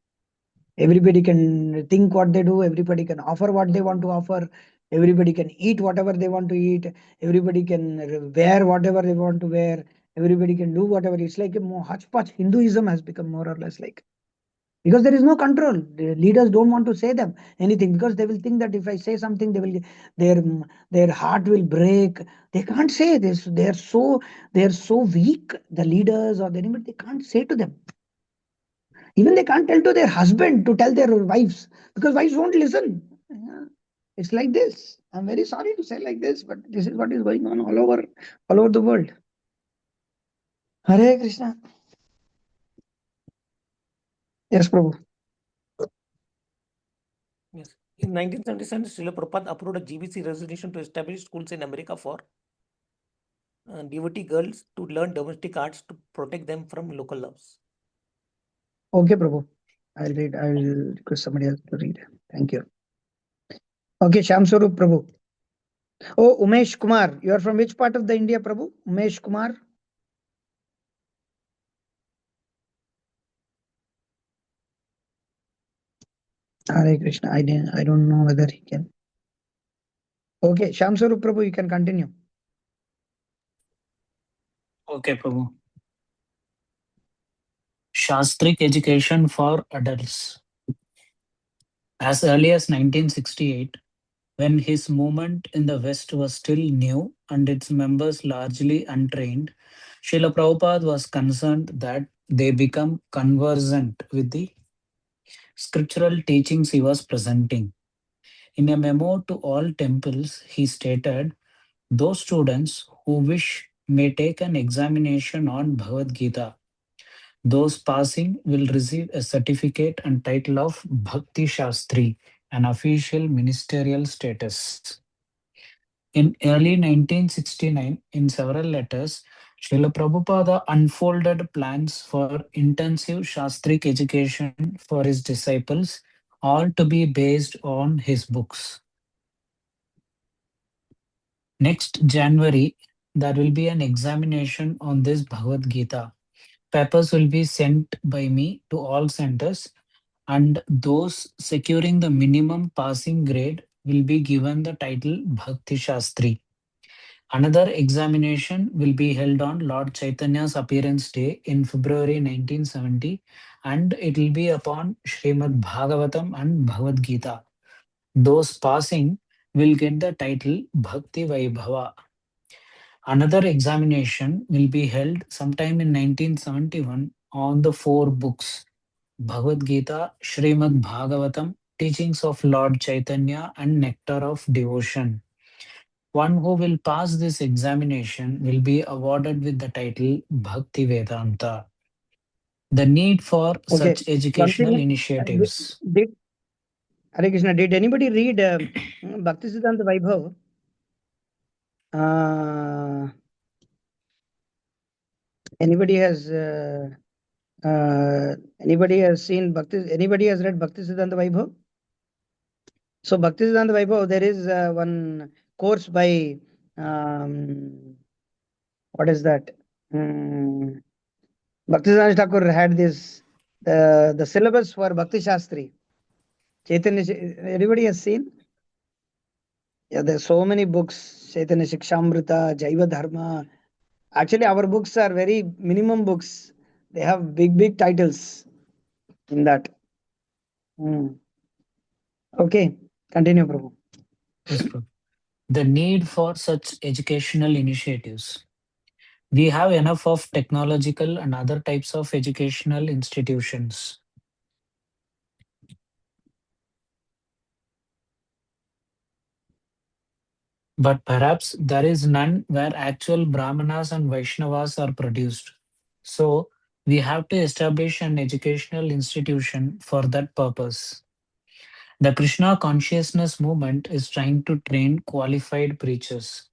A: Everybody can think what they do. Everybody can offer what they want to offer. Everybody can eat whatever they want to eat. Everybody can wear whatever they want to wear. Everybody can do whatever. It's like a hodgepodge. Hinduism has become more or less like, because there is no control. The leaders don't want to say them anything because they will think that if I say something, their their heart will break. They can't say this. They are so weak. The leaders or anybody, they can't say to them. Even they can't tell to their husband to tell their wives because wives won't listen. Yeah. It's like this. I'm very sorry to say like this, but this is what is going on all over the world. Hare Krishna. Yes, Prabhu.
D: Yes. In 1977, Srila Prabhupada approved a GBC resolution to establish schools in America for devotee girls to learn domestic arts to protect them from local laws.
A: Okay, Prabhu. I'll read. I'll request somebody else to read. Thank you. Okay, Sham Swarup Prabhu. Oh, Umesh Kumar. You are from which part of the India, Prabhu? Umesh Kumar. Hare Krishna. I don't know whether he can. Okay, Sham Swarup Prabhu, you can continue.
E: Okay, Prabhu. Shastric education for adults. As early as 1968, when his movement in the West was still new and its members largely untrained, Srila Prabhupada was concerned that they become conversant with the scriptural teachings he was presenting. In a memo to all temples, he stated, those students who wish may take an examination on Bhagavad Gita. Those passing will receive a certificate and title of Bhakti Shastri, an official ministerial status. In early 1969, in several letters, Srila Prabhupada unfolded plans for intensive Shastric education for his disciples, all to be based on his books. Next January, there will be an examination on this Bhagavad Gita. Papers will be sent by me to all centers, and those securing the minimum passing grade will be given the title Bhakti Shastri. Another examination will be held on Lord Chaitanya's appearance day in February 1970, and it will be upon Srimad Bhagavatam and Bhagavad Gita. Those passing will get the title Bhakti Vaibhava. Another examination will be held sometime in 1971 on the four books Bhagavad Gita, Srimad Bhagavatam, Teachings of Lord Chaitanya, and Nectar of Devotion. One who will pass this examination will be awarded with the title Bhakti Vedanta. The need for
A: Okay.
E: such
A: One
E: educational
A: thing,
E: initiatives.
A: Hare Krishna, did anybody read Bhakti Siddhanta Vaibhav? Anybody has seen Bhakti? Anybody has read Bhakti Siddhanta Vaibhav? So Bhakti Siddhanta Vaibhav, there is one course by what is that? Bhakti Siddhanta Thakur had this the syllabus for Bhakti Shastri. Chaitanya, everybody has seen? Yeah, there's so many books. Chaitanya Shikshamrita, Jaiva Dharma. Actually, our books are very minimum books. They have big titles in that. Okay, continue, Prabhu.
E: Yes, Prabhu. The need for such educational initiatives. We have enough of technological and other types of educational institutions. But perhaps there is none where actual Brahmanas and Vaishnavas are produced. So, We have to establish an educational institution for that purpose. The Krishna consciousness movement is trying to train qualified preachers.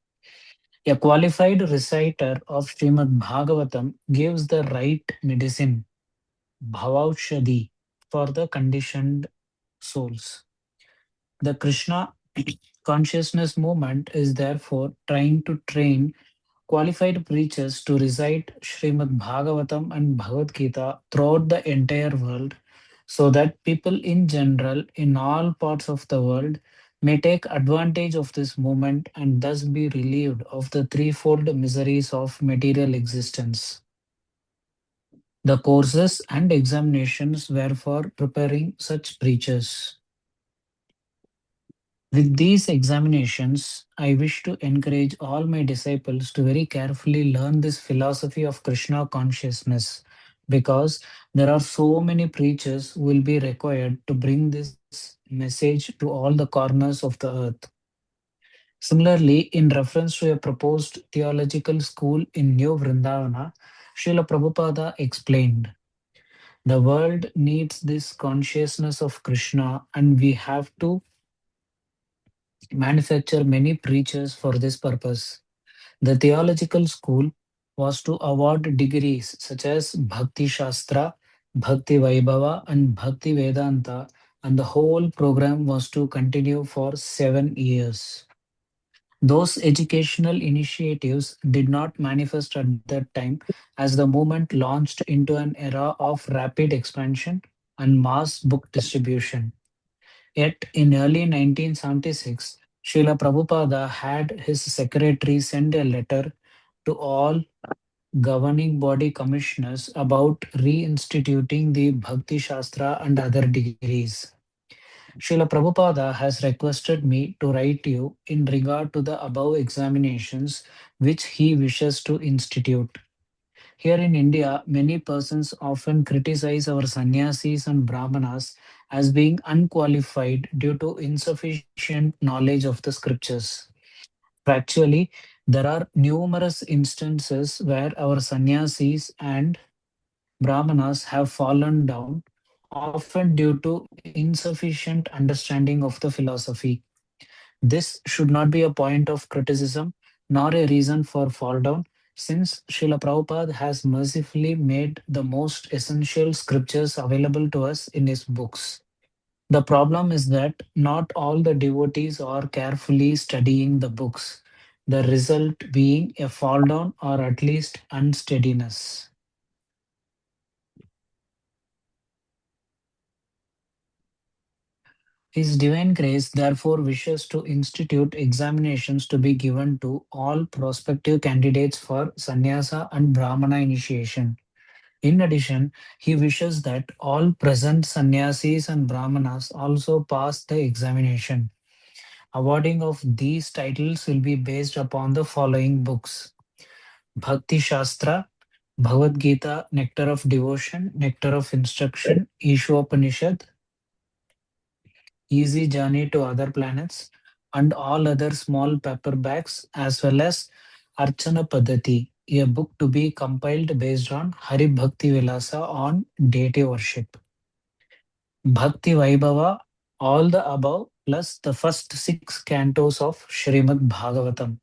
E: A qualified reciter of Srimad Bhagavatam gives the right medicine, bhavaushadhi, for the conditioned souls. The Krishna consciousness movement is therefore trying to train qualified preachers to recite Srimad Bhagavatam and Bhagavad Gita throughout the entire world so that people in general in all parts of the world may take advantage of this movement and thus be relieved of the threefold miseries of material existence. The courses and examinations were for preparing such preachers. With these examinations, I wish to encourage all my disciples to very carefully learn this philosophy of Krishna consciousness because there are so many preachers who will be required to bring this message to all the corners of the earth. Similarly, in reference to a proposed theological school in New Vrindavana, Srila Prabhupada explained the world needs this consciousness of Krishna, and we have to manufacture many preachers for this purpose. The theological school was to award degrees such as Bhakti Shastra, Bhakti Vaibhava, and Bhakti Vedanta, and the whole program was to continue for 7 years. Those educational initiatives did not manifest at that time as the movement launched into an era of rapid expansion and mass book distribution. Yet, in early 1976, Srila Prabhupada had his secretary send a letter to all governing body commissioners about reinstituting the Bhakti Shastra and other degrees. Srila Prabhupada has requested me to write you in regard to the above examinations which he wishes to institute. Here in India, many persons often criticize our sannyasis and brahmanas as being unqualified due to insufficient knowledge of the scriptures. Actually, there are numerous instances where our sannyasis and brahmanas have fallen down, often due to insufficient understanding of the philosophy. This should not be a point of criticism nor a reason for fall down, since Srila Prabhupada has mercifully made the most essential scriptures available to us in his books. The problem is that not all the devotees are carefully studying the books, the result being a fall down or at least unsteadiness. His Divine Grace therefore wishes to institute examinations to be given to all prospective candidates for sannyasa and brahmana initiation. In addition, he wishes that all present sannyasis and brahmanas also pass the examination. Awarding of these titles will be based upon the following books: Bhakti Shastra, Bhagavad Gita, Nectar of Devotion, Nectar of Instruction, Ishopanishad, Easy Journey to Other Planets, and all other small paperbacks, as well as Archana Padhati, a book to be compiled based on Hari Bhakti Vilasa on deity worship. Bhakti Vaibhava, all the above, plus the first 6 cantos of Srimad Bhagavatam.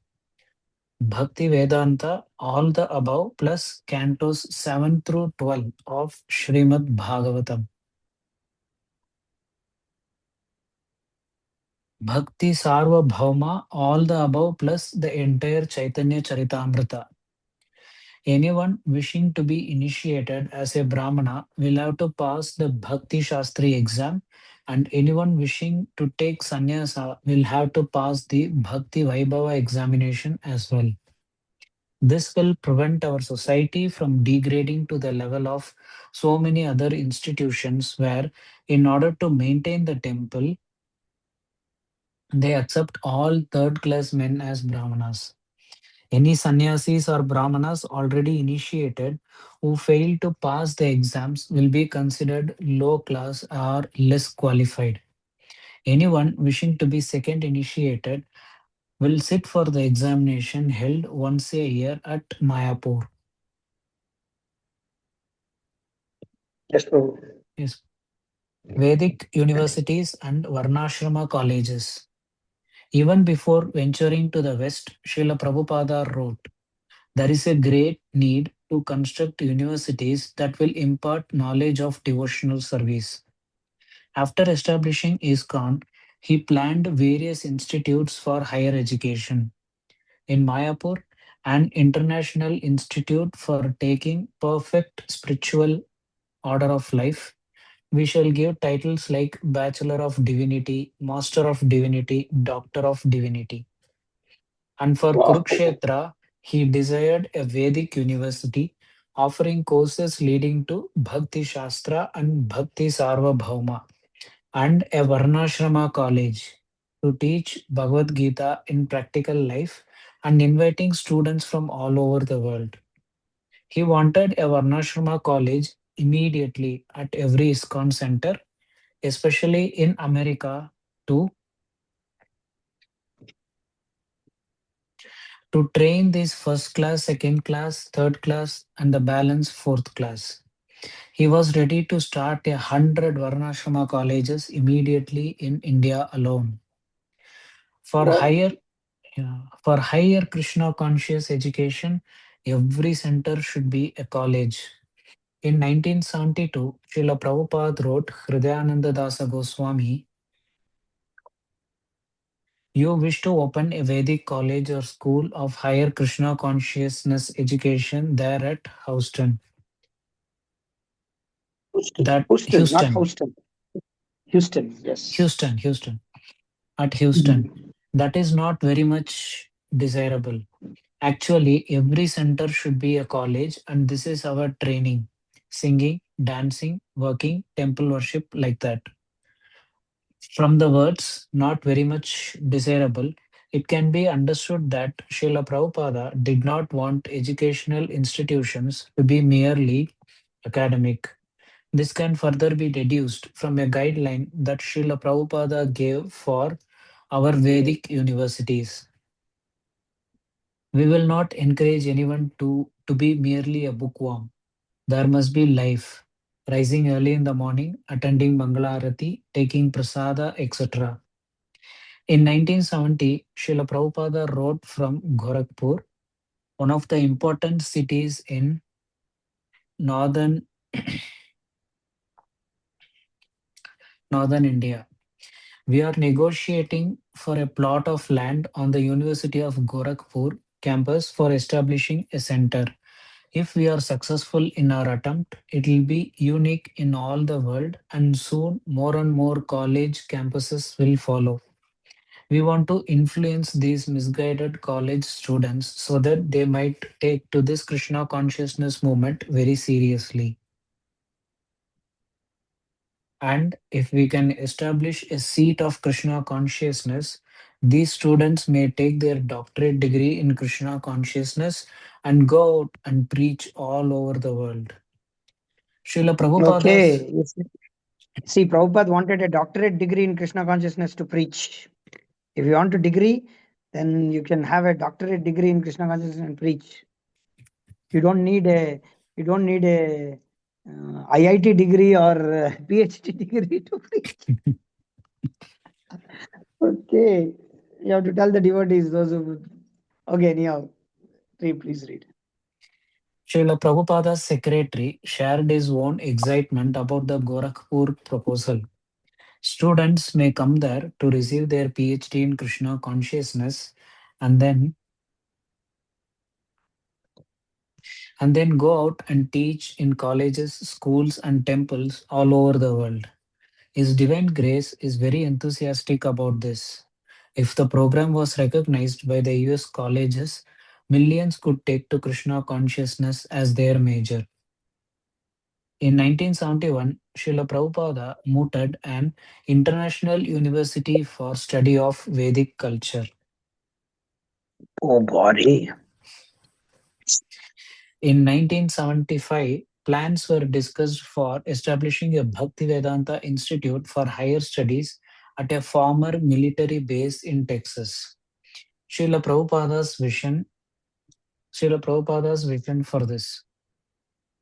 E: Bhakti Vedanta, all the above, plus cantos 7 through 12 of Srimad Bhagavatam. Bhakti Sarvabhauma, all the above plus the entire Chaitanya Charitamrita. Anyone wishing to be initiated as a Brahmana will have to pass the Bhakti Shastri exam, and anyone wishing to take sannyasa will have to pass the Bhakti Vaibhava examination as well. This will prevent our society from degrading to the level of so many other institutions where, in order to maintain the temple, they accept all third class men as Brahmanas. Any sannyasis or Brahmanas already initiated who fail to pass the exams will be considered low class or less qualified. Anyone wishing to be second initiated will sit for the examination held once a year at Mayapur.
A: Yes, Prabhu.
E: Yes. Vedic universities and Varnashrama colleges. Even before venturing to the West, Srila Prabhupada wrote, there is a great need to construct universities that will impart knowledge of devotional service. After establishing ISKCON, he planned various institutes for higher education. In Mayapur, an international institute for taking perfect spiritual order of life. We shall give titles like Bachelor of Divinity, Master of Divinity, Doctor of Divinity. And for
A: Wow.
E: Kurukshetra, he desired a Vedic university offering courses leading to Bhakti Shastra and Bhakti Sarvabhauma, and a Varnashrama college to teach Bhagavad Gita in practical life and inviting students from all over the world. He wanted a Varnashrama college immediately at every ISKCON center, especially in America, to, to train these first class, second class, third class, and the balance fourth class. He was ready to start 100 Varnashrama colleges immediately in India alone. For
A: Wow.
E: higher for higher Krishna conscious education, every center should be a college. In 1972, Srila Prabhupada wrote Hridayananda Dasa Goswami, you wish to open a Vedic college or school of higher Krishna consciousness education there at Houston.
A: Houston.
E: That
A: Houston, not
E: Houston,
A: Houston. Houston, yes.
E: Houston, at Houston.
A: Mhm.
E: That is not very much desirable. Actually, every center should be a college, and this is our training: singing, dancing, working, temple worship, like that. From the words, not very much desirable, it can be understood that Srila Prabhupada did not want educational institutions to be merely academic. This can further be deduced from a guideline that Srila Prabhupada gave for our Vedic universities. We will not encourage anyone to be merely a bookworm. There must be life. Rising early in the morning, attending Mangala Arati, taking prasada, etc. In 1970, Srila Prabhupada wrote from Gorakhpur, one of the important cities in northern, northern India. We are negotiating for a plot of land on the University of Gorakhpur campus for establishing a center. If we are successful in our attempt, it will be unique in all the world, and soon more and more college campuses will follow. We want to influence these misguided college students so that they might take to this Krishna consciousness movement very seriously. And if we can establish a seat of Krishna consciousness, these students may take their doctorate degree in Krishna consciousness and go out and preach all over the world. Srila Prabhupada's
A: Okay. Yes. See, Prabhupada wanted a doctorate degree in Krishna consciousness to preach. If you want a degree, then you can have a doctorate degree in Krishna consciousness and preach. You don't need a IIT degree or PhD degree to preach. Okay. You have to tell the devotees, those who. Okay, anyhow, please read.
E: Srila Prabhupada's secretary shared his own excitement about the Gorakhpur proposal. Students may come there to receive their PhD in Krishna consciousness and then go out and teach in colleges, schools, and temples all over the world. His Divine Grace is very enthusiastic about this. If the program was recognized by the US colleges, millions could take to Krishna consciousness as their major. In 1971, Srila Prabhupada mooted an international university for study of Vedic culture.
A: Oh, body.
E: In 1975, plans were discussed for establishing a Bhaktivedanta Institute for higher studies at a former military base in Texas. Srila Prabhupada's vision, Srila Prabhupada's vision for this.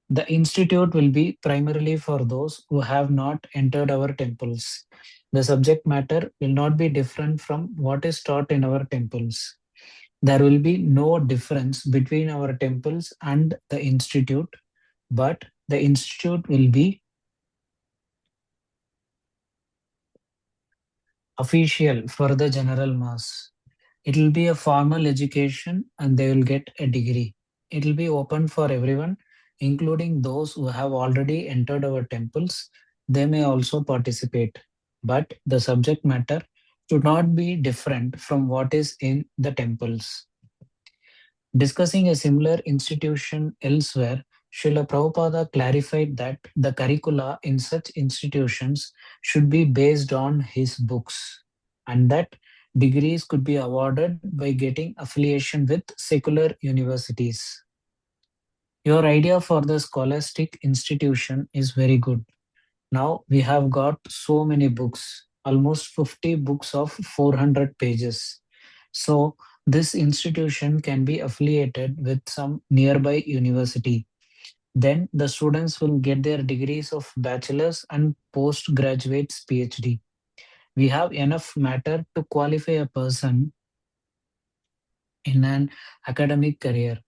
E: The institute will be primarily for those who have not entered our temples. The subject matter will not be different from what is taught in our temples. There will be no difference between our temples and the institute, but the institute will be official for the general mass. It will be a formal education and they will get a degree. It will be open for everyone, including those who have already entered our temples. They may also participate, but the subject matter should not be different from what is in the temples. Discussing a similar institution elsewhere, Srila Prabhupada clarified that the curricula in such institutions should be based on his books and that degrees could be awarded by getting affiliation with secular universities. Your idea for the scholastic institution is very good. Now we have got so many books, almost 50 books of 400 pages. So this institution can be affiliated with some nearby university. Then the students will get their degrees of bachelor's and postgraduate's PhD. We have enough matter to qualify a person in an academic career.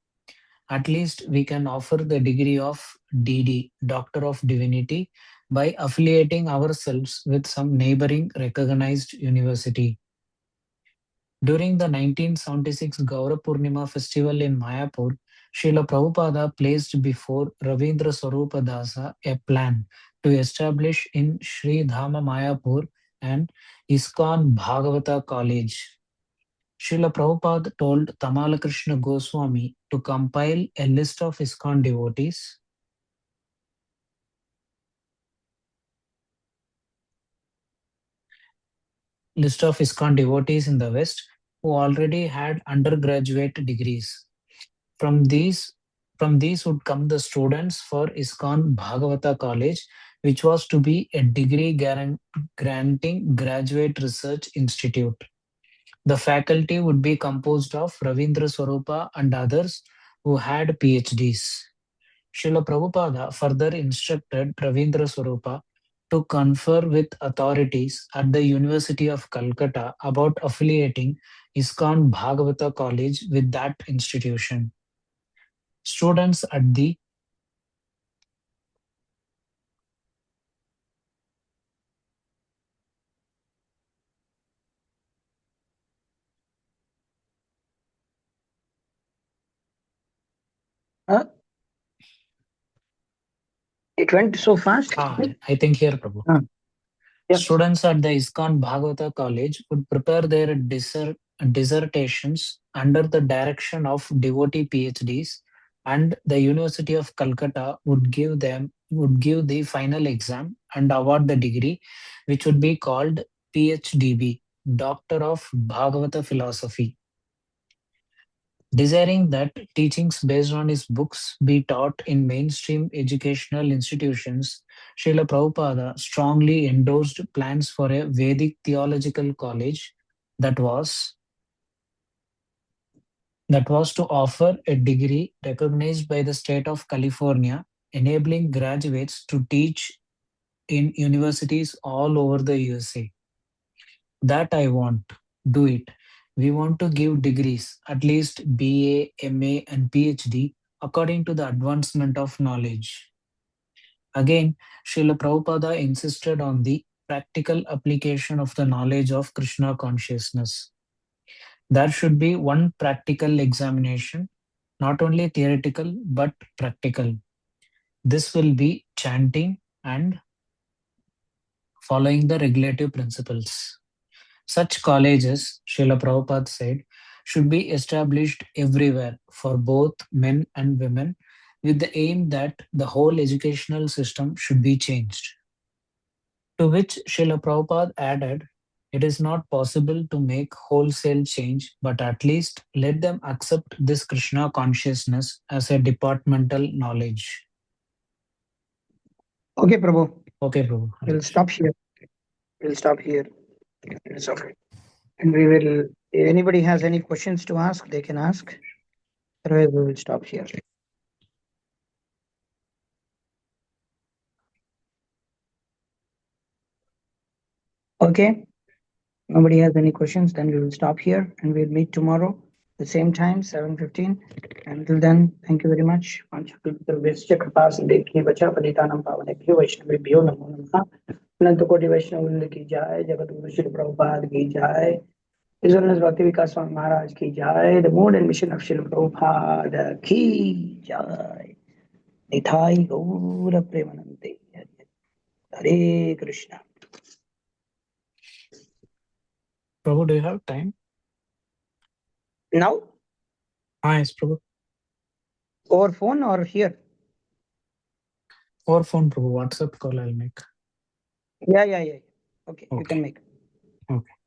E: At least we can offer the degree of DD, Doctor of Divinity, by affiliating ourselves with some neighboring recognized university. During the 1976 Gaura Purnima festival in Mayapur, Srila Prabhupada placed before Ravindra Swarupa Dasa a plan to establish in Sri Dhama Mayapur an ISKCON Bhagavata College. Srila Prabhupada told Tamalakrishna Goswami to compile a list of ISKCON devotees in the West who already had undergraduate degrees. From these, from these would come the students for ISKCON Bhagavata College, which was to be a degree granting graduate research institute. The faculty would be composed of Ravindra Swarupa and others who had PhDs. Srila Prabhupada further instructed Ravindra Swarupa to confer with authorities at the University of Calcutta about affiliating ISKCON Bhagavata College with that institution. Students at the
A: It went so fast.
E: I think here, Prabhu.
A: Yes.
E: Students at the ISKCON Bhagavata College would prepare their dissertations under the direction of devotee PhDs, and the University of Calcutta would give the final exam and award the degree, which would be called PhDB, Doctor of Bhagavata Philosophy. Desiring that teachings based on his books be taught in mainstream educational institutions, Srila Prabhupada strongly endorsed plans for a Vedic theological college that was to offer a degree recognized by the state of California, enabling graduates to teach in universities all over the USA. That I want. Do it. We want to give degrees, at least BA, MA, and PhD, according to the advancement of knowledge. Again, Srila Prabhupada insisted on the practical application of the knowledge of Krishna consciousness. There should be one practical examination, not only theoretical but practical. This will be chanting and following the regulative principles. Such colleges, Srila Prabhupada said, should be established everywhere for both men and women with the aim that the whole educational system should be changed. To which Srila Prabhupada added, it is not possible to make wholesale change, but at least let them accept this Krishna consciousness as a departmental knowledge.
A: Okay, Prabhu.
E: Okay, Prabhu.
A: We'll stop here. It's okay. And we will, if anybody has any questions to ask, they can ask. Otherwise, we will stop here. Okay. Nobody has any questions, then we will stop here and we'll meet tomorrow the same time, 7:15. Until then, thank you very much. अनंत कोटि वैष्णव वृंद की जय, जगत गुरु श्री प्रभुपाद की जय, His Holiness Bhakti Vikas Swami Maharaj ki jai, the mode and mission of Srila Prabhupada ki jai. Nithai Gaura Premanande. Hare Krishna.
E: Prabhu, do you have time?
A: Now,
E: Yes, Prabhu.
A: over phone or here?
E: Or phone, Prabhu. WhatsApp call I'll make.
A: Yeah. Okay, you
E: Okay.
A: can make.
E: Okay.